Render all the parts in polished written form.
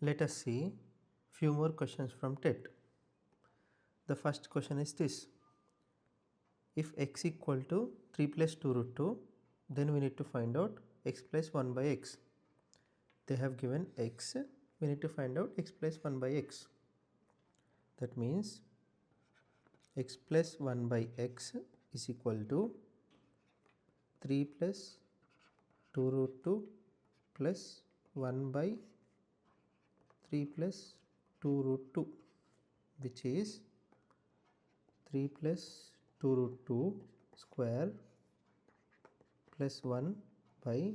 Let us see few more questions from TET. The first question is this. If x equal to 3 plus 2 root 2, then we need to find out x plus 1 by x. They have given x, we need to find out x plus 1 by x. That means x plus 1 by x is equal to 3 plus 2 root 2 plus 1 by 3 plus 2 root 2, which is 3 plus 2 root 2 square plus 1 by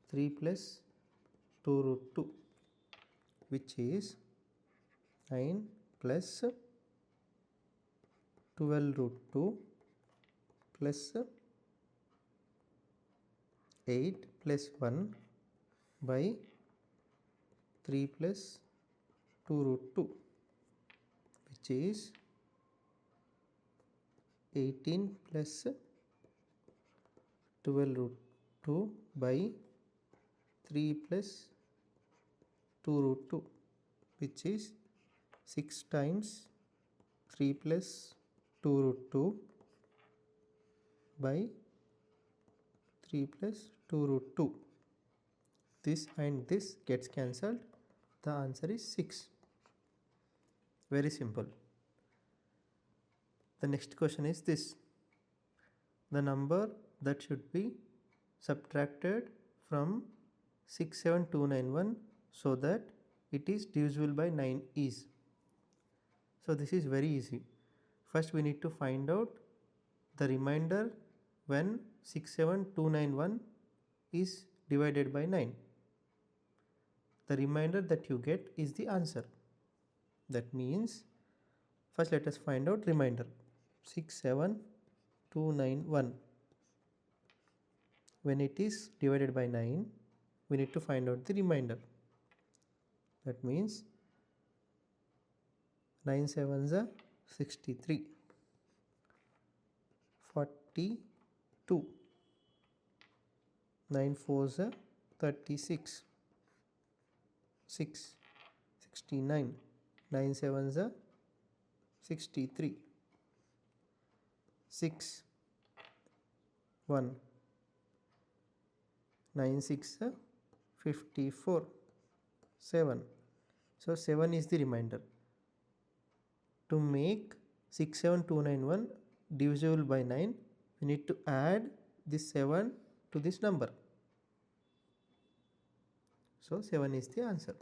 3 plus 2 root 2, which is 9 plus 12 root 2 plus 8 plus 1 by 3 plus 2 root 2, which is 18 plus 12 root 2 by 3 plus 2 root 2, which is 6 times 3 plus 2 root 2 by 3 plus 2 root 2. This and this gets cancelled. The answer is 6. Very simple. The next question is this. The number that should be subtracted from 67291 so that it is divisible by 9 is. So this is very easy. First we need to find out the remainder when 67291 is divided by 9. The remainder that you get is the answer. That means first let us find out remainder. 67291. When it is divided by 9, we need to find out the remainder. That means 9 sevens are 63, 42, 9 fours are 36, 6, 69, 9 sevens are 63, 6, 1, 9 6 are 54, 7. So 7 is the remainder. To make 67291 divisible by 9, we need to add this 7 to this number. So 7 is the answer.